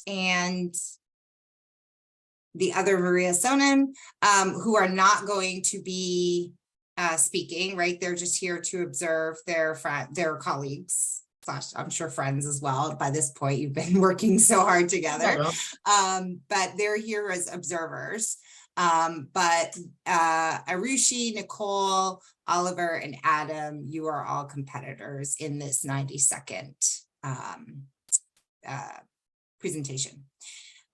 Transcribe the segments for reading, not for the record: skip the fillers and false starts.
and the other Maria Sonnen, who are not going to be speaking, right? They're just here to observe their colleagues, / I'm sure friends as well. By this point, you've been working so hard together, but they're here as observers. But Arushi, Nicole, Oliver, and Adam, you are all competitors in this 90-second presentation.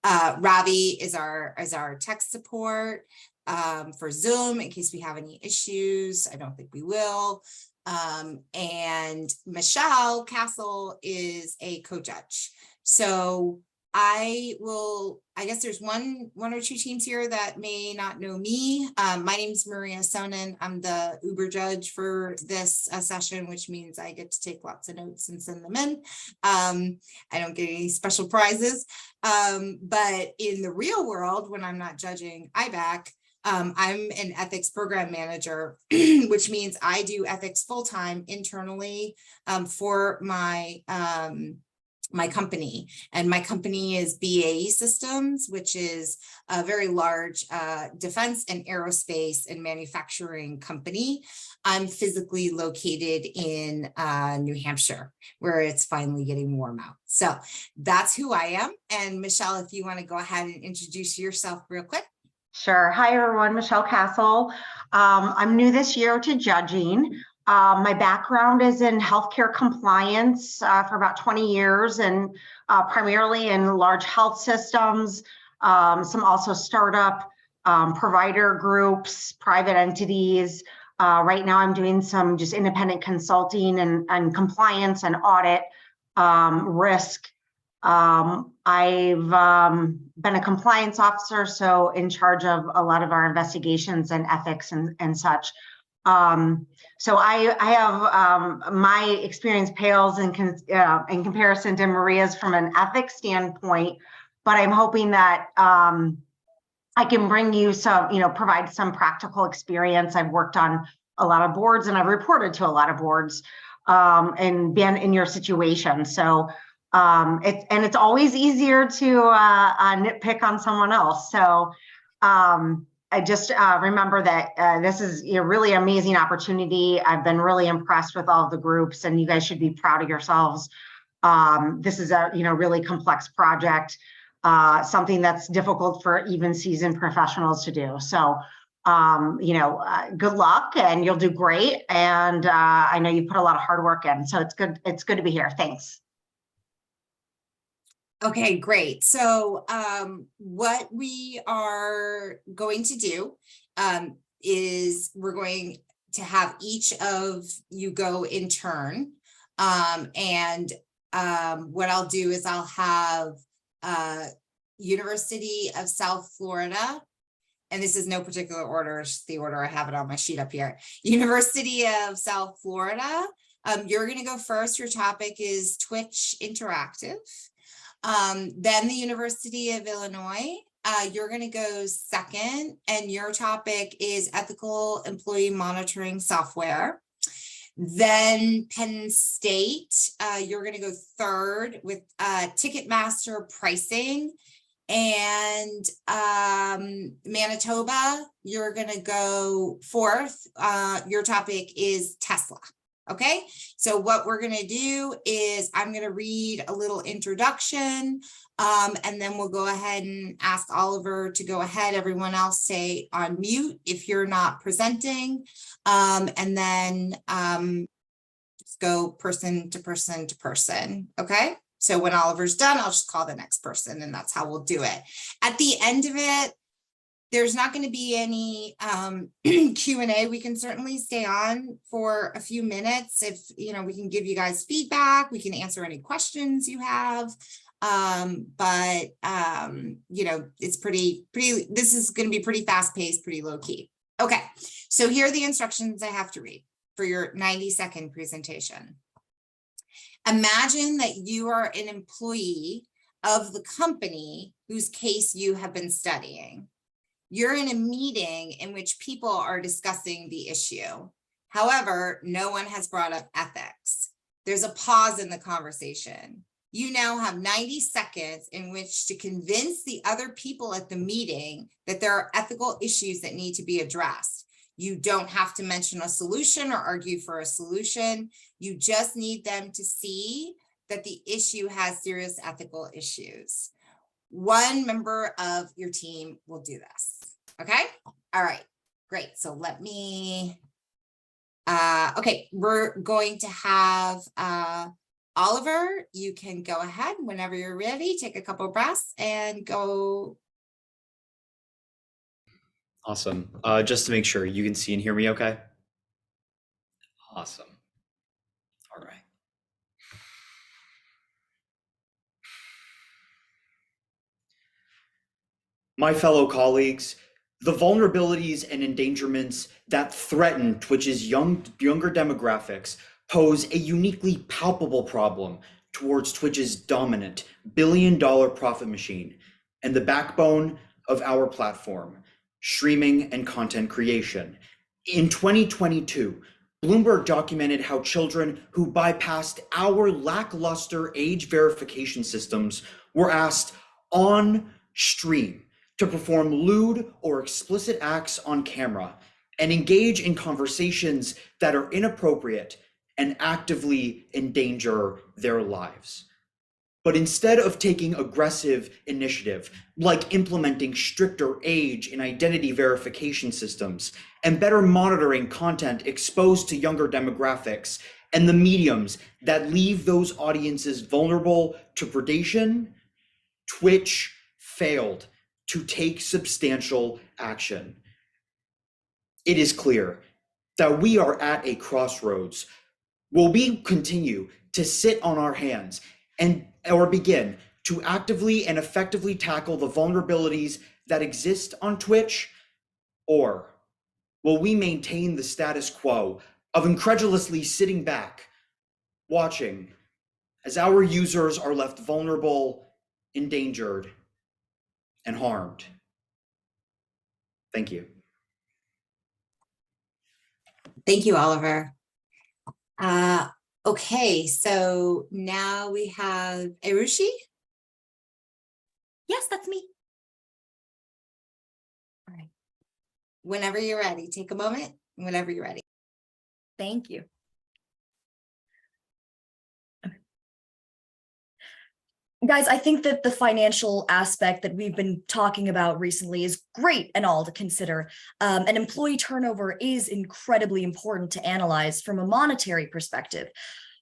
Ravi is our tech support for Zoom in case we have any issues. I don't think we will. And Michelle Castle is a co-judge. So I guess there's one or two teams here that may not know me. My name is Maria Sonnen. I'm the Uber judge for this session, which means I get to take lots of notes and send them in. I don't get any special prizes. But in the real world, when I'm not judging IBAC, I'm an ethics program manager, which means I do ethics full-time internally for my my company. And my company is BAE Systems, which is a very large defense and aerospace and manufacturing company. I'm physically located in New Hampshire, where it's finally getting warm out. So that's who I am. And Michelle, if you want to go ahead and introduce yourself real quick. Sure. Hi, everyone. Michelle Castle. I'm new this year to judging. My background is in healthcare compliance for about 20 years and primarily in large health systems, some also startup provider groups, private entities. Right now I'm doing some just independent consulting and compliance and audit risk. I've been a compliance officer, so in charge of a lot of our investigations and ethics and such. So I have my experience pales in comparison to Maria's from an ethics standpoint, but I'm hoping that I can bring you some, provide some practical experience. I've worked on a lot of boards and I've reported to a lot of boards and been in your situation. So it's always easier to nitpick on someone else. So I just remember that this is a really amazing opportunity. I've been really impressed with all of the groups, and you guys should be proud of yourselves. This is a really complex project, something that's difficult for even seasoned professionals to do. So good luck, and you'll do great. And I know you put a lot of hard work in, so it's good. It's good to be here. Thanks. Okay, great. So what we are going to do is we're going to have each of you go in turn. And what I'll do is I'll have University of South Florida, and this is no particular order, it's the order I have it on my sheet up here. University of South Florida, you're going to go first. Your topic is Twitch Interactive. Then the University of Illinois, you're going to go second, and your topic is ethical employee monitoring software. Then Penn State, you're going to go third with Ticketmaster pricing. And Manitoba, you're going to go fourth. Your topic is Tesla. Okay, so what we're going to do is I'm going to read a little introduction, and then we'll go ahead and ask Oliver to go ahead. Everyone else stay on mute if you're not presenting, and then just go person to person to person. Okay, so when Oliver's done, I'll just call the next person, and that's how we'll do it. At the end of it, there's not going to be any Q&A. We can certainly stay on for a few minutes if, we can give you guys feedback. We can answer any questions you have. But it's pretty, this is going to be pretty fast paced, pretty low key. Okay, so here are the instructions I have to read for your 90-second presentation. Imagine that you are an employee of the company whose case you have been studying. You're in a meeting in which people are discussing the issue. However, no one has brought up ethics. There's a pause in the conversation. You now have 90 seconds in which to convince the other people at the meeting that there are ethical issues that need to be addressed. You don't have to mention a solution or argue for a solution. You just need them to see that the issue has serious ethical issues. One member of your team will do this. Okay. All right. Great. So let me, okay, we're going to have Oliver, you can go ahead whenever you're ready, take a couple breaths and go. Awesome. Just to make sure you can see and hear me okay? Awesome. All right. My fellow colleagues, the vulnerabilities and endangerments that threaten Twitch's younger demographics pose a uniquely palpable problem towards Twitch's dominant billion-dollar profit machine and the backbone of our platform, streaming and content creation. In 2022, Bloomberg documented how children who bypassed our lackluster age verification systems were asked on stream to perform lewd or explicit acts on camera and engage in conversations that are inappropriate and actively endanger their lives. But instead of taking aggressive initiative, like implementing stricter age and identity verification systems and better monitoring content exposed to younger demographics and the mediums that leave those audiences vulnerable to predation, Twitch failed to take substantial action. It is clear that we are at a crossroads. Will we continue to sit on our hands or begin to actively and effectively tackle the vulnerabilities that exist on Twitch? Or will we maintain the status quo of incredulously sitting back, watching as our users are left vulnerable, endangered, and harmed? Thank you. Thank you, Oliver. Okay, so now we have Irushi. Yes, that's me. All right. Whenever you're ready, take a moment, whenever you're ready. Thank you. Guys, I think that the financial aspect that we've been talking about recently is great and all to consider. And employee turnover is incredibly important to analyze from a monetary perspective.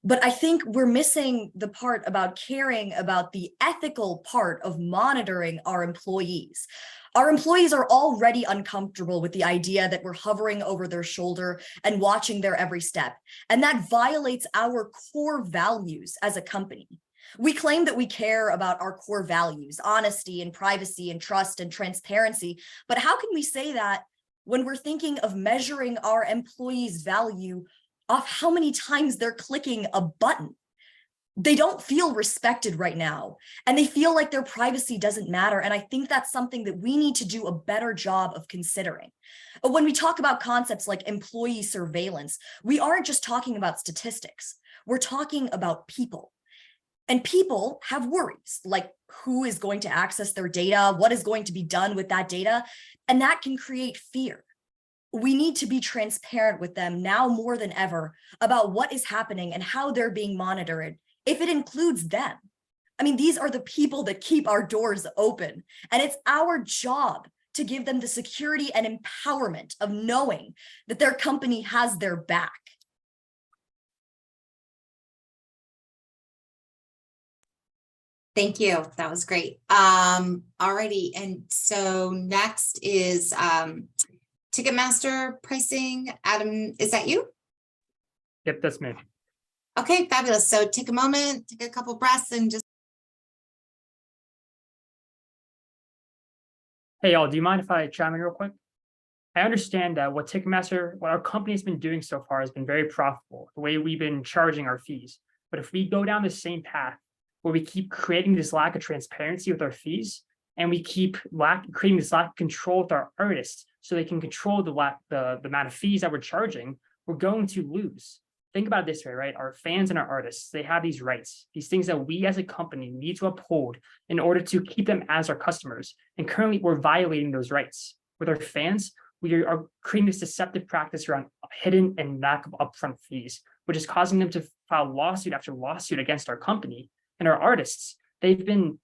But I think we're missing the part about caring about the ethical part of monitoring our employees. Our employees are already uncomfortable with the idea that we're hovering over their shoulder and watching their every step. And that violates our core values as a company. We claim that we care about our core values, honesty and privacy and trust and transparency. But how can we say that when we're thinking of measuring our employees' value off how many times they're clicking a button? They don't feel respected right now, and they feel like their privacy doesn't matter. And I think that's something that we need to do a better job of considering. When we talk about concepts like employee surveillance, we aren't just talking about statistics. We're talking about people. And people have worries, like who is going to access their data, what is going to be done with that data, and that can create fear. We need to be transparent with them now more than ever about what is happening and how they're being monitored, if it includes them. I mean, these are the people that keep our doors open, and it's our job to give them the security and empowerment of knowing that their company has their back. Thank you. That was great. Alrighty. And so next is Ticketmaster pricing. Adam, is that you? Yep, that's me. Okay, fabulous. So take a moment, take a couple breaths and just. Hey, y'all, do you mind if I chime in real quick? I understand that what our company has been doing so far has been very profitable, the way we've been charging our fees. But if we go down the same path, where we keep creating this lack of transparency with our fees, and we keep creating this lack of control with our artists so they can control the amount of fees that we're charging, we're going to lose. think about it this way, right? Our fans and our artists, they have these rights, these things that we as a company need to uphold in order to keep them as our customers. And currently we're violating those rights. With our fans, we are creating this deceptive practice around hidden and lack of upfront fees, which is causing them to file lawsuit after lawsuit against our company. And our artists, they've been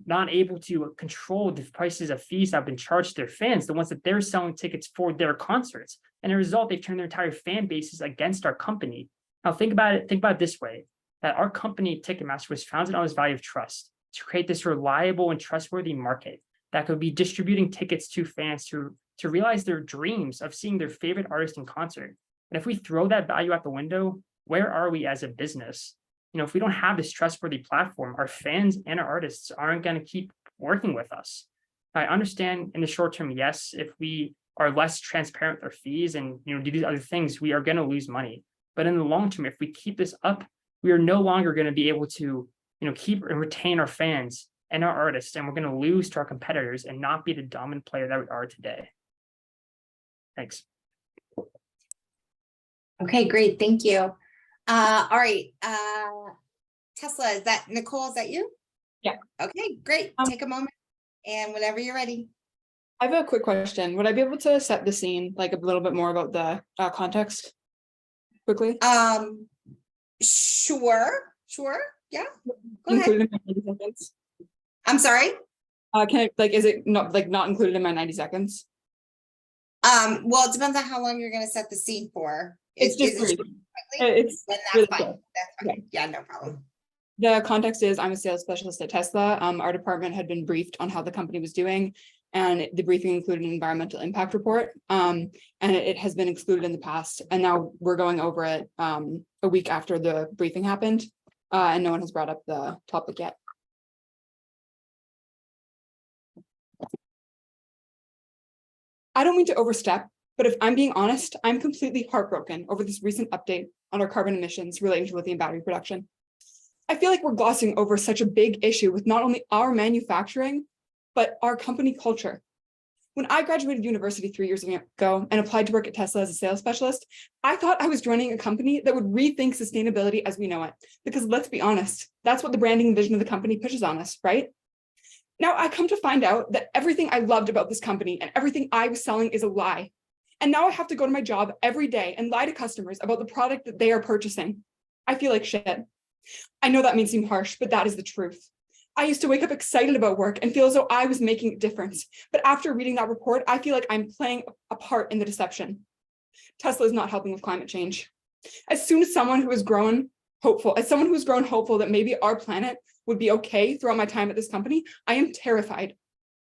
not able to control the prices of fees that have been charged to their fans, the ones that they're selling tickets for their concerts. And as a result, they've turned their entire fan bases against our company. Now think about it this way, that our company, Ticketmaster, was founded on this value of trust to create this reliable and trustworthy market that could be distributing tickets to fans to realize their dreams of seeing their favorite artist in concert. And if we throw that value out the window, where are we as a business? If we don't have this trustworthy platform, our fans and our artists aren't going to keep working with us. I understand in the short term, yes, if we are less transparent with our fees and do these other things, we are going to lose money. But in the long term, if we keep this up, we are no longer going to be able to keep and retain our fans and our artists, and we're going to lose to our competitors and not be the dominant player that we are today. Thanks. Okay, great. Thank you. All right. Tesla, Nicole, is that you? Yeah. Okay, great. Take a moment and whenever you're ready. I have a quick question. Would I be able to set the scene, like a little bit more about the context quickly? Sure. Yeah. Go ahead. Included in my 90 seconds. I'm sorry. Is it not included in my 90 seconds? Well, it depends on how long you're going to set the scene for. It's just then it's that's really fine. quick. That's fine. Yeah, no problem. The context is I'm a sales specialist at Tesla. Our department had been briefed on how the company was doing, and the briefing included an environmental impact report. And it has been excluded in the past, and now we're going over it a week after the briefing happened, and no one has brought up the topic yet. I don't mean to overstep, but if I'm being honest, I'm completely heartbroken over this recent update on our carbon emissions relating to lithium battery production. I feel like we're glossing over such a big issue with not only our manufacturing, but our company culture. When I graduated university 3 years ago and applied to work at Tesla as a sales specialist, I thought I was joining a company that would rethink sustainability as we know it. Because let's be honest, that's what the branding vision of the company pushes on us, right? Now I come to find out that everything I loved about this company and everything I was selling is a lie. And now I have to go to my job every day and lie to customers about the product that they are purchasing. I feel like shit. I know that may seem harsh, but that is the truth. I used to wake up excited about work and feel as though I was making a difference. But after reading that report, I feel like I'm playing a part in the deception. Tesla is not helping with climate change. As someone who has grown hopeful that maybe our planet would be okay throughout my time at this company, I am terrified.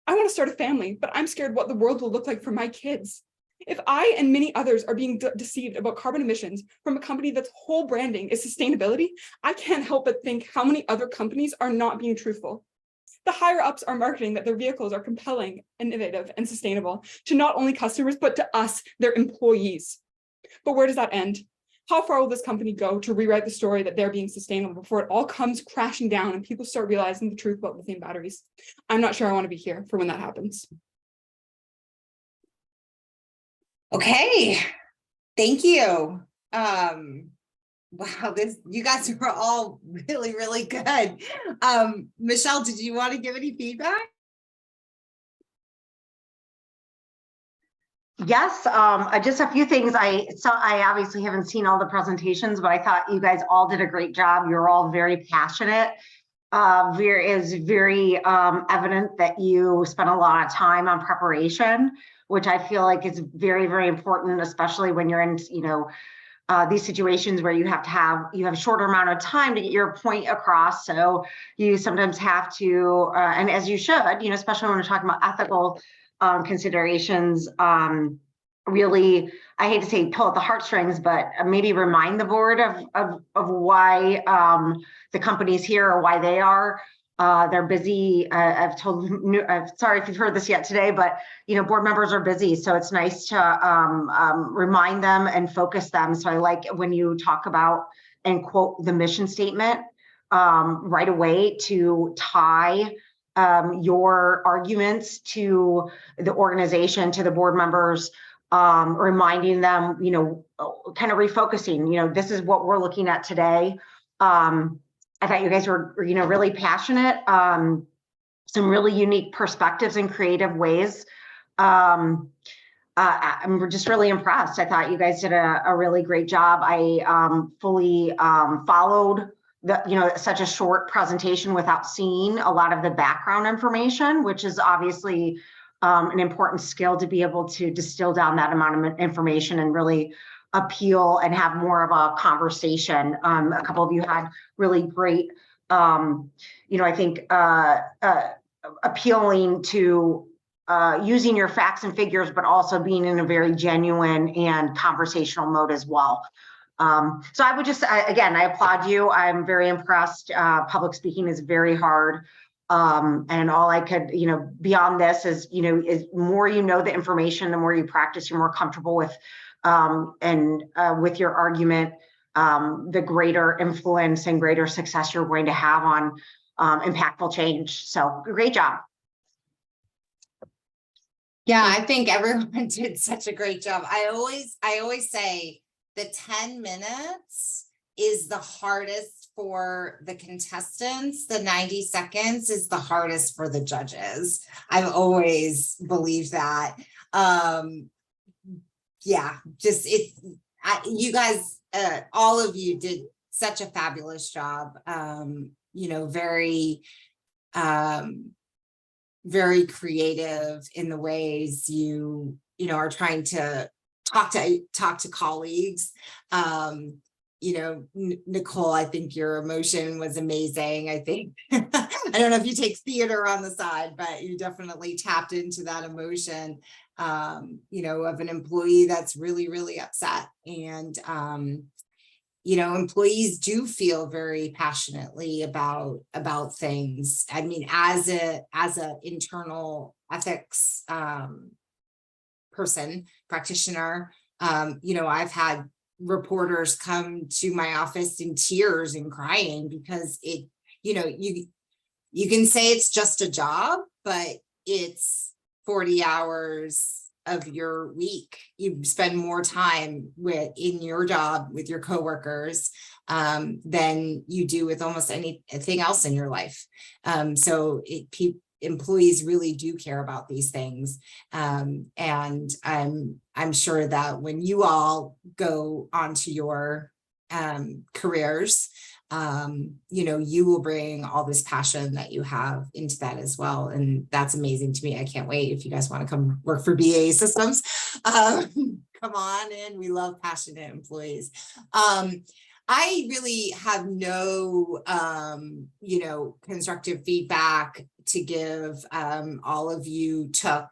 I want to start a family, but I'm scared what the world will look like for my kids. If I and many others are being deceived about carbon emissions from a company that's whole branding is sustainability, I can't help but think how many other companies are not being truthful. The higher ups are marketing that their vehicles are compelling, innovative, and sustainable to not only customers, but to us, their employees. But where does that end? How far will this company go to rewrite the story that they're being sustainable before it all comes crashing down and people start realizing the truth about lithium batteries? I'm not sure I want to be here for when that happens. Okay, thank you. Wow, you guys were all really, really good. Michelle, did you want to give any feedback? Yes, just a few things. I obviously haven't seen all the presentations, but I thought you guys all did a great job. You're all very passionate. It is very evident that you spent a lot of time on preparation, which I feel like is very, very important, especially when you're in, these situations where you have a shorter amount of time to get your point across. So you sometimes have to, and as you should, especially when we're talking about ethical considerations, really, I hate to say pull at the heartstrings, but maybe remind the board of why the company's here or why they are. They're busy. I'm sorry if you've heard this yet today, but board members are busy, so it's nice to remind them and focus them. So I like when you talk about and quote the mission statement right away to tie your arguments to the organization, to the board members, reminding them, kind of refocusing, this is what we're looking at today. I thought you guys were, really passionate, some really unique perspectives and creative ways. I'm just really impressed. I thought you guys did a really great job. I fully followed such a short presentation without seeing a lot of the background information, which is obviously an important skill to be able to distill down that amount of information and really appeal and have more of a conversation. A couple of you had really great, I think, appealing to using your facts and figures, but also being in a very genuine and conversational mode as well. So I would just, again, I applaud you. I'm very impressed. Public speaking is very hard. And all I could, beyond this is, is more the information, the more you practice, you're more comfortable with, and with your argument, the greater influence and greater success you're going to have on impactful change. So great job. Yeah, I think everyone did such a great job. I always say the 10 minutes is the hardest for the contestants. The 90 seconds is the hardest for the judges. I've always believed that. Yeah, just you guys, all of you did such a fabulous job. Very creative in the ways you are trying to talk to colleagues. Nicole, I think your emotion was amazing. I think I don't know if you take theater on the side, but you definitely tapped into that emotion, of an employee that's really, really upset. And employees do feel very passionately about things. I mean, as a internal ethics practitioner, I've had reporters come to my office in tears and crying because you can say it's just a job, but it's 40 hours of your week. You spend more time in your job with your coworkers than you do with almost anything else in your life. So employees really do care about these things. And I'm sure that when you all go onto your careers, you will bring all this passion that you have into that as well. And that's amazing to me. I can't wait if you guys want to come work for BA Systems. Come on in. We love passionate employees. I really have no, constructive feedback to give. All of you took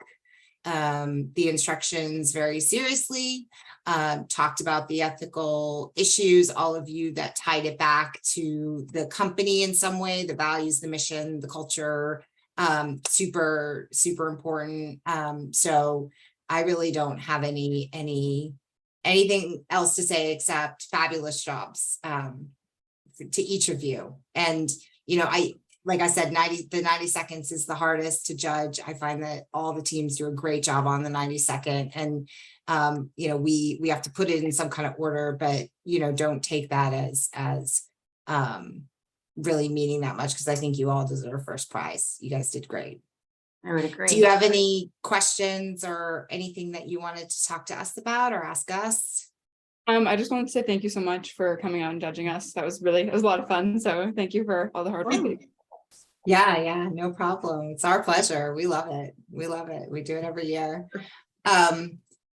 the instructions very seriously, talked about the ethical issues, all of you that tied it back to the company in some way, the values, the mission, the culture, super, super important. So I really don't have anything else to say except fabulous jobs to each of you. And, like I said, the 90 seconds is the hardest to judge. I find that all the teams do a great job on the 92nd. And, we have to put it in some kind of order, but, don't take that as really meaning that much, because I think you all deserve first prize. You guys did great. I would agree. Do you have any questions or anything that you wanted to talk to us about or ask us? I just wanted to say thank you so much for coming out and judging us. It was a lot of fun. So thank you for all the hard work. Yeah, no problem. It's our pleasure. We love it. We do it every year.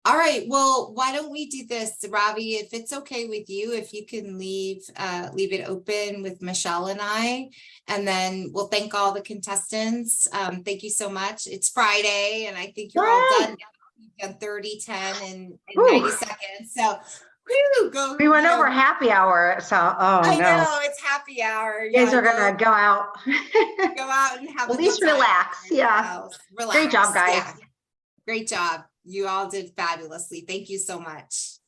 All right, well, why don't we do this, Ravi, if it's okay with you, if you can leave it open with Michelle and I, and then we'll thank all the contestants. Thank you so much. It's Friday, and I think you're all done. You've done 30, 10, and 90 seconds. So go. We went over happy hour, so I know it's happy hour. You guys are gonna go out. Go out and have at least relax. Yeah. Relax. Great job, guys. Yeah. Great job. You all did fabulously. Thank you so much.